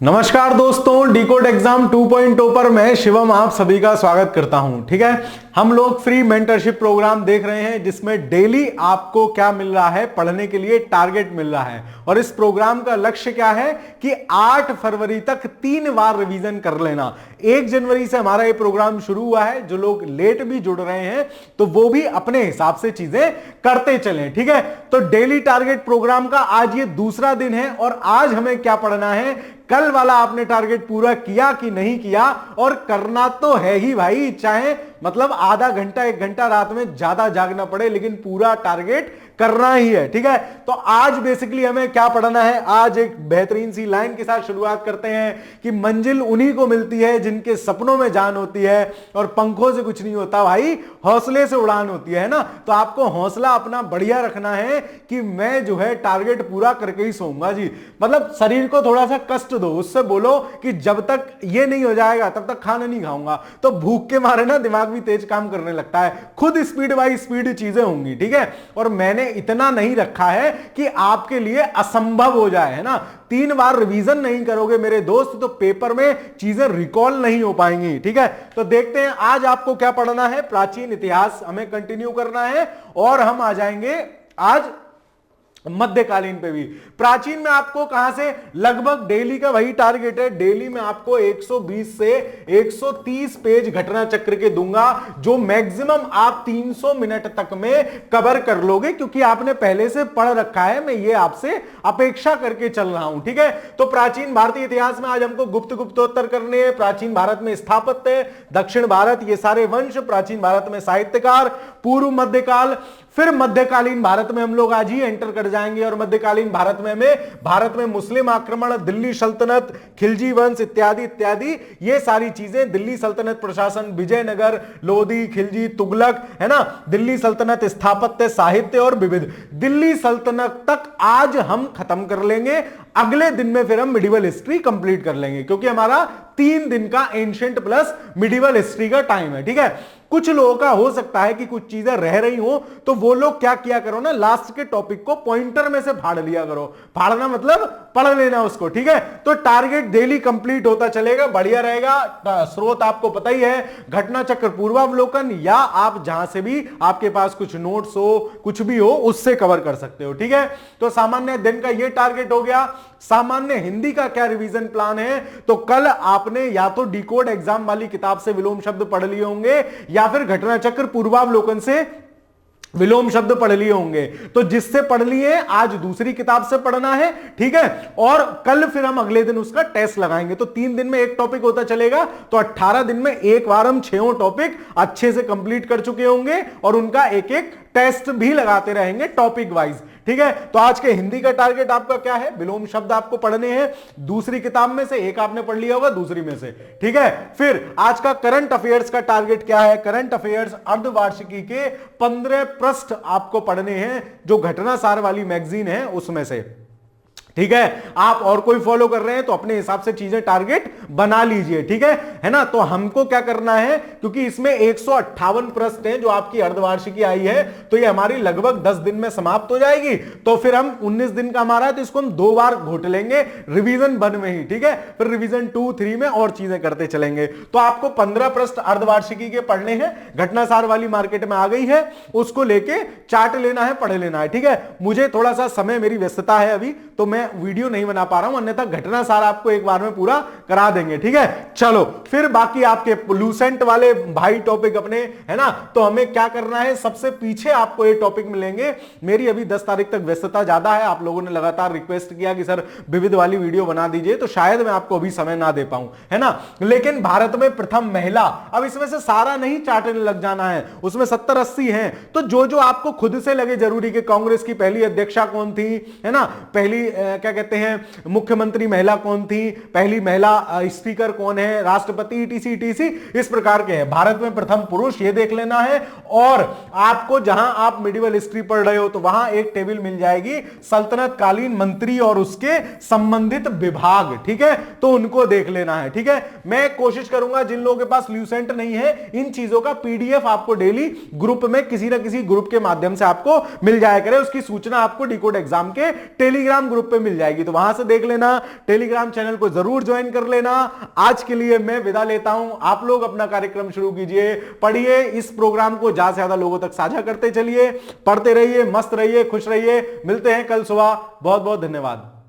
नमस्कार दोस्तों, decode exam 2.0 पर मैं शिवम आप सभी का स्वागत करता हूं। ठीक है, हम लोग फ्री मेंटरशिप प्रोग्राम देख रहे हैं जिसमें डेली आपको क्या मिल रहा है, पढ़ने के लिए टारगेट मिल रहा है। और इस प्रोग्राम का लक्ष्य क्या है कि 8 फरवरी तक 3 बार रिवीजन कर लेना। 1 जनवरी से हमारा ये प्रोग्राम शुरू हुआ है। जो लोग लेट भी जुड़ रहे हैं तो वो भी अपने हिसाब से चीजें करते चलें। ठीक है, तो डेली टारगेट प्रोग्राम का आज ये दूसरा दिन है और आज हमें क्या पढ़ना है, कल वाला आपने टारगेट पूरा किया कि नहीं किया। और करना तो है ही भाई, चाहे मतलब आधा घंटा 1 घंटा रात में ज्यादा जागना पड़े, लेकिन पूरा टारगेट करना ही है। ठीक है, तो आज बेसिकली हमें क्या पढ़ना है, आज एक बेहतरीन सी लाइन के साथ शुरुआत करते हैं कि मंजिल उन्हीं को मिलती है जिनके सपनों में जान होती है और पंखों से कुछ नहीं होता भाई, हौसले से उड़ान होती है ना। तो आपको हौसला अपना बढ़िया रखना है कि मैं जो है टारगेट पूरा करके ही सोऊंगा जी। मतलब शरीर को थोड़ा सा कष्ट दो, उससे बोलो कि जब तक ये नहीं हो जाएगा तब तक खाना नहीं खाऊंगा। तो भूख के मारे ना दिमाग भी तेज काम करने लगता है, खुद स्पीड बाय स्पीड चीजें होंगी। ठीक है, और मैंने इतना नहीं रखा है कि आपके लिए असंभव हो जाए, है ना। 3 बार रिवीजन नहीं करोगे मेरे दोस्त तो पेपर में चीजें रिकॉल नहीं हो पाएंगी। ठीक है, तो देखते हैं आज आपको क्या पढ़ना है। प्राचीन इतिहास हमें कंटिन्यू करना है और हम आ जाएंगे आज मध्यकालीन पे भी। प्राचीन में आपको कहां से लगभग डेली का वही टारगेट है, डेली में आपको 120 से 130 पेज घटना चक्र के दूंगा जो मैक्सिमम आप 300 मिनट तक में कवर कर लोगे, क्योंकि आपने पहले से पढ़ रखा है। मैं ये आपसे अपेक्षा करके चल रहा हूं। ठीक है, तो प्राचीन भारतीय इतिहास में आज हमको गुप्तोत्तर करने हैं। प्राचीन भारत में स्थापत्य, दक्षिण भारत, ये सारे वंश, प्राचीन भारत में साहित्यकार, पूर्व मध्यकाल, फिर मध्यकालीन भारत में हम लोग आज ही एंटर कर जाएंगे। और मध्यकालीन भारत में मुस्लिम आक्रमण, दिल्ली सल्तनत, खिलजी वंश इत्यादि इत्यादि, ये सारी चीजें, दिल्ली सल्तनत प्रशासन, विजयनगर, लोधी, खिलजी, तुगलक, है ना, दिल्ली सल्तनत, स्थापत्य, साहित्य और विविध, दिल्ली सल्तनत तक आज हम खत्म कर लेंगे। अगले दिन में फिर हम मिडिवल हिस्ट्री कंप्लीट कर लेंगे, क्योंकि हमारा 3 दिन का एंशिएंट प्लस मिडिवल हिस्ट्री का टाइम है। ठीक है, कुछ लोगों का हो सकता है कि कुछ चीजें रह रही हो, तो वो लोग क्या किया करो ना, लास्ट के टॉपिक को पॉइंटर में से फाड़ लिया करो। फाड़ना मतलब पढ़ लेना उसको। ठीक है, तो टारगेट डेली कंप्लीट होता चलेगा, बढ़िया रहेगा। स्रोत आपको पता ही है, घटना चक्र पूर्वावलोकन, या आप जहां से भी आपके पास कुछ नोट्स हो, कुछ भी हो, उससे कवर कर सकते हो। ठीक है, तो सामान्य दिन का ये टारगेट हो गया। सामान्य हिंदी का क्या रिवीजन प्लान है, तो कल आपने या तो डीकोड एग्जाम वाली किताब से विलोम शब्द पढ़ लिए होंगे या फिर घटना चक्र पूर्वावलोकन से विलोम शब्द पढ़ लिए होंगे। तो जिससे पढ़ लिए आज दूसरी किताब से पढ़ना है। ठीक है, और कल फिर हम अगले दिन उसका टेस्ट लगाएंगे। तो 3 दिन में एक टॉपिक होता चलेगा, तो 18 दिन में एक बार हम 6 टॉपिक अच्छे से कंप्लीट कर चुके होंगे और उनका एक एक टेस्ट भी लगाते रहेंगे टॉपिक वाइज। ठीक है, तो आज के हिंदी का टारगेट आपका क्या है, विलोम शब्द आपको पढ़ने हैं दूसरी किताब में से, एक आपने पढ़ लिया होगा दूसरी में से। ठीक है, फिर आज का करंट अफेयर्स का टारगेट क्या है, करंट अफेयर्स अर्धवार्षिकी के 15 पृष्ठ आपको पढ़ने हैं, जो घटना सार वाली मैगजीन है उसमें से। ठीक है, आप और कोई फॉलो कर रहे हैं तो अपने हिसाब से चीजें टारगेट बना लीजिए। ठीक है ना। तो हमको क्या करना है, क्योंकि इसमें 158 प्रश्न हैं जो आपकी अर्धवार्षिकी आई है, तो ये हमारी लगभग 10 दिन में समाप्त हो जाएगी। तो फिर हम 19 दिन का हमारा है, तो इसको हम 2 बार घोट लेंगे रिवीजन 1 में ही। ठीक है, फिर रिवीजन 2, 3 में और चीजें करते चलेंगे। तो आपको 15 प्रश्न अर्धवार्षिकी के पढ़ने हैं। घटना सार वाली मार्केट में आ गई है, उसको लेके चार्ट लेना है, पढ़ लेना है। ठीक है, मुझे थोड़ा सा समय, मेरी व्यस्तता है अभी, तो मैं वीडियो नहीं बना पा रहा हूं, अन्यथा घटना सारा आपको एक बार में पूरा करा देंगे। ठीक है, चलो फिर बाकी आपके लूसेंट वाले भाई टॉपिक अपने, है ना। तो हमें क्या करना है, सबसे पीछे आपको ये टॉपिक मिलेंगे। मेरी अभी 10 तारीख तक व्यस्तता ज्यादा है, आप लोगों ने लगातार रिक्वेस्ट किया कि सर विविध वाली वीडियो बना दीजिए, तो शायद मैं आपको अभी समय ना दे पाऊं, है ना। लेकिन भारत में प्रथम महिला, अब इसमें से सारा नहीं चाटने लग जाना है, उसमें 70-80 हैं, तो जो जो आपको खुद से लगे जरूरी कि कांग्रेस की पहली अध्यक्षा कौन थी, है ना, पहली क्या कहते हैं मुख्यमंत्री महिला कौन थी, पहली महिला स्पीकर कौन है, राष्ट्रपति, टीसी टीसी, इस प्रकार के हैं। भारत में प्रथम पुरुष, ये देख लेना है। और आपको जहां आप मिडिवल हिस्ट्री पढ़ रहे हो तो वहां एक टेबल मिल जाएगी, सल्तनत कालीन मंत्री और उसके संबंधित विभाग। ठीक है, तो उनको देख लेना है। ठीक है, मैं कोशिश करूंगा जिन लोगों के पास ल्यूसेंट नहीं है, इन चीजों का पीडीएफ आपको डेली ग्रुप में किसी ना किसी ग्रुप के माध्यम से आपको मिल जाया करे। उसकी सूचना आपको डीकोड एग्जाम के टेलीग्राम ग्रुप पे मिल जाएगी, तो वहां से देख लेना, टेलीग्राम चैनल को जरूर ज्वाइन कर लेना। आज के लिए मैं विदा लेता हूं, आप लोग अपना कार्यक्रम शुरू कीजिए, पढ़िए, इस प्रोग्राम को ज्यादा से ज्यादा लोगों तक साझा करते चलिए, पढ़ते रहिए, मस्त रहिए, खुश रहिए। मिलते हैं कल सुबह। बहुत बहुत धन्यवाद।